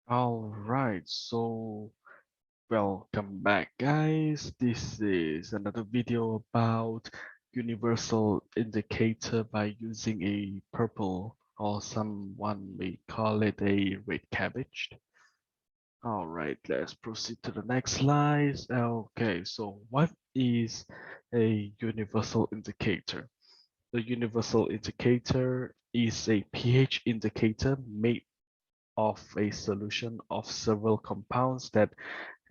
All right, so welcome back, guys. This is another video about universal indicator by using a purple, or someone may call it a red cabbage. All right, let's proceed to the next slide. Okay, so what is a universal indicator? The universal indicator is a pH indicator made of a solution of several compounds that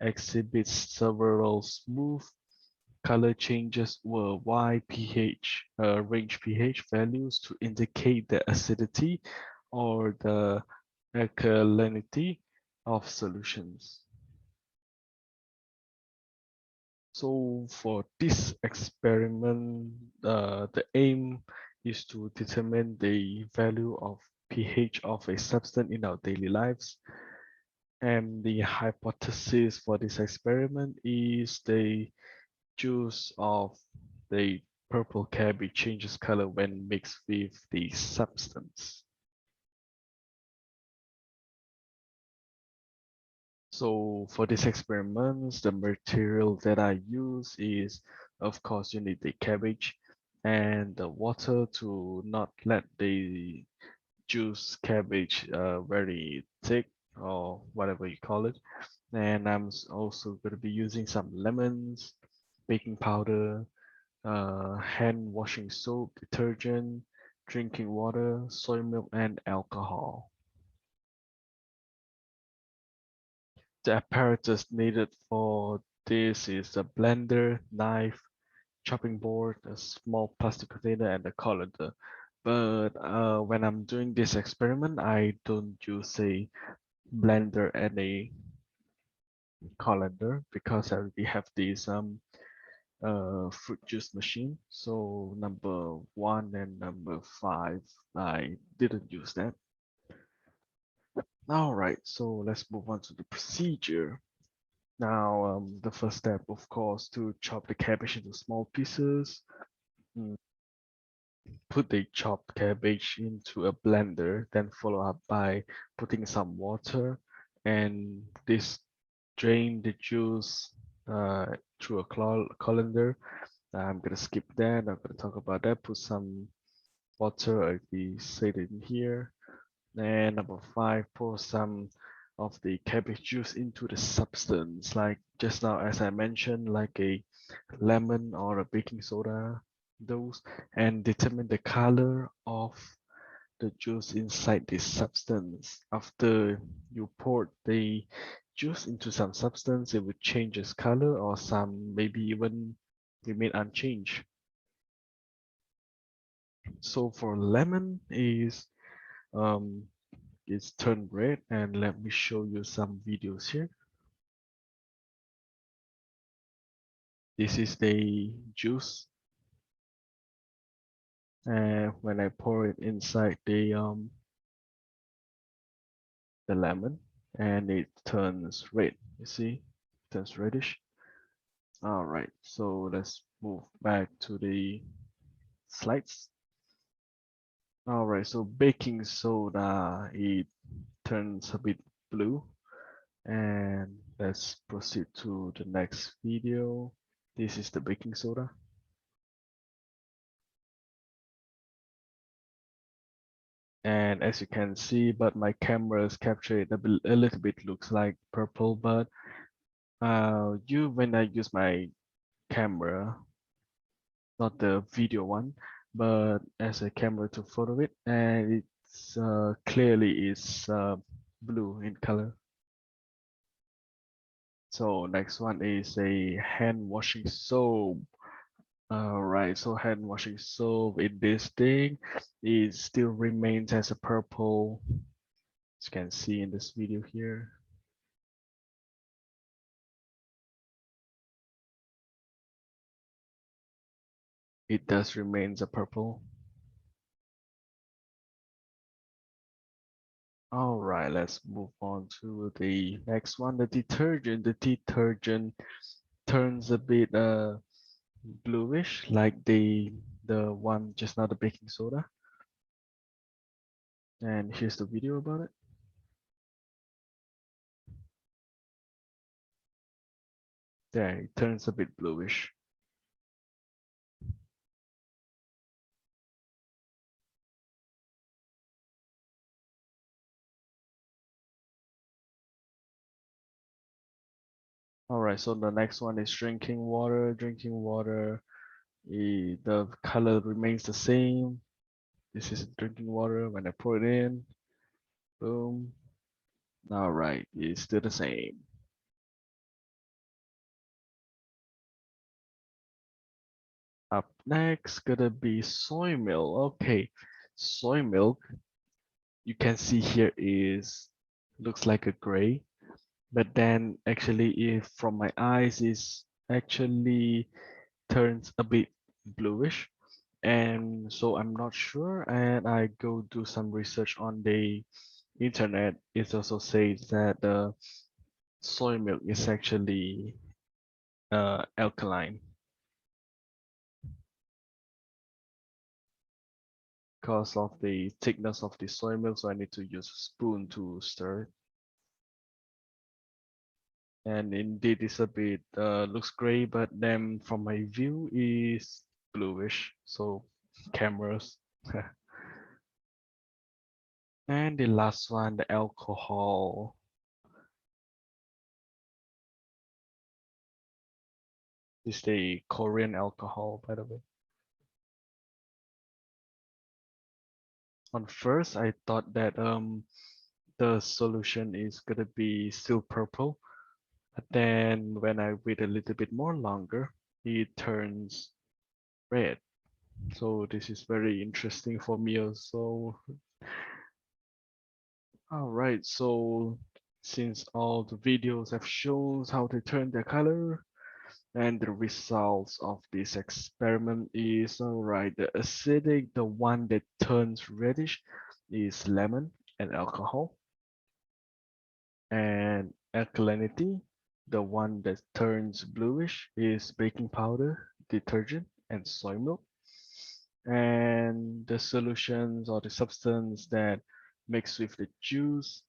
exhibits several smooth color changes were Y pH range pH values to indicate the acidity or the alkalinity of solutions. So for this experiment, the aim is to determine the value of pH of a substance in our daily lives. And the hypothesis for this experiment is the juice of the purple cabbage changes color when mixed with the substance. So for this experiment, the material that I use is, of course, you need the cabbage and the water to not let the juice cabbage very thick or whatever you call it. And I'm also going to be using some lemons, baking powder, hand washing soap, detergent, drinking water, soy milk, and alcohol. The apparatus needed for this is a blender, knife, chopping board, a small plastic container, and a colander. But when I'm doing this experiment, I don't use a blender and a colander because I already have this fruit juice machine. So number 1 and number 5, I didn't use that. All right, so let's move on to the procedure. Now, the first step, of course, to chop the cabbage into small pieces. Mm, Put the chopped cabbage into a blender, then follow up by putting some water, and this drain the juice through a colander. I'm gonna skip that. I'm gonna talk about that. Put some water, I already said it in here. And number 5, pour some of the cabbage juice into the substance, like just now, as I mentioned, like a lemon or a baking soda, those, and determine the color of the juice inside this substance. After you pour the juice into some substance, it would change its color, or some maybe even remain unchanged. So for lemon is um, it's turned red, and let me show you some videos here. This is the juice, and when I pour it inside the lemon, and it turns red. You see, it turns reddish. All right, so let's move back to the slides. All right, so baking soda, it turns a bit blue, and let's proceed to the next video. This is the baking soda. And as you can see, but my cameras capture it a little bit looks like purple, but when I use my camera, not the video one, but as a camera to photo it, and it's clearly is blue in color. So next one is a hand washing soap. Alright, so hand washing soap in this thing, it still remains as a purple, as you can see in this video here. It does remains a purple. All right, let's move on to the next one. The detergent. The detergent turns a bit bluish, like the one just now, the baking soda. And here's the video about it. There, it turns a bit bluish. All right, so the next one is drinking water. Drinking water, the color remains the same. This is drinking water. When I pour it in, boom. All right, it's still the same. Up next, gonna be soy milk. Okay, soy milk, you can see here is looks like a gray, but then actually if from my eyes is actually turns a bit bluish, and so I'm not sure, and I go do some research on the internet. It also says that the soy milk is actually alkaline because of the thickness of the soy milk, so I need to use a spoon to stir it. And indeed it's a bit looks gray, but then from my view is bluish, so cameras. And the last one, the alcohol. Is the Korean alcohol, by the way. On first, I thought that the solution is gonna be still purple, but then when I wait a little bit more longer, it turns red. So this is very interesting for me also. All right, so since all the videos have shown how to turn their color, and the results of this experiment is all right. The acidic, the one that turns reddish, is lemon and alcohol, and alkalinity, the one that turns bluish, is baking powder, detergent, and soy milk. And the solutions or the substance that mixed with the juice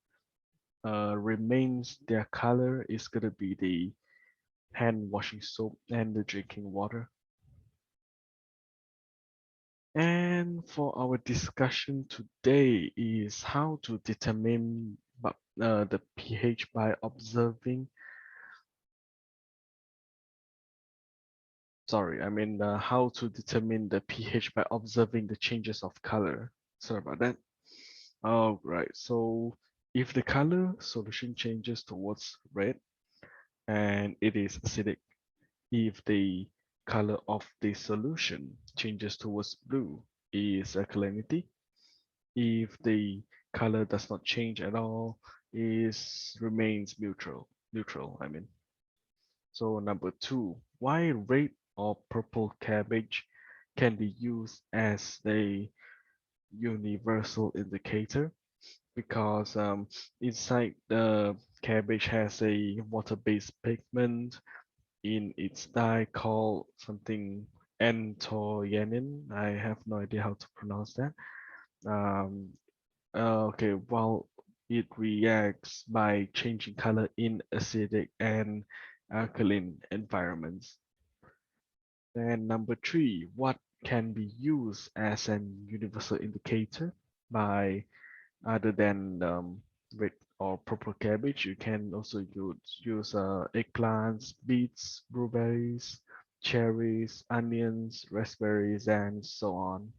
remains their color is gonna be the hand washing soap and the drinking water. And for our discussion today is how to determine the pH by observing, sorry, I mean how to determine the pH by observing the changes of color. Sorry about that. All right, so if the color solution changes towards red and it is acidic, if the color of the solution changes towards blue is alkalinity, if the color does not change at all, is remains neutral, I mean. So number two, why red or purple cabbage can be used as a universal indicator? Because inside the cabbage has a water-based pigment in its dye called something anthocyanin. I have no idea how to pronounce that. Um, okay, well, it reacts by changing color in acidic and alkaline environments. And number three, what can be used as an universal indicator by other than red or purple cabbage? You can also use eggplants, beets, blueberries, cherries, onions, raspberries, and so on.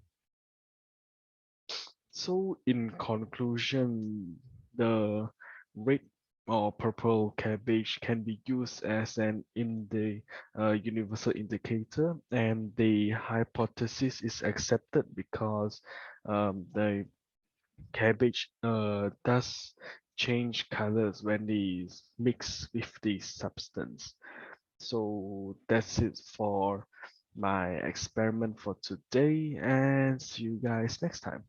So in conclusion, the red or purple cabbage can be used as an universal indicator, and the hypothesis is accepted because the cabbage does change colors when it is mixed with the substance. So that's it for my experiment for today, and see you guys next time.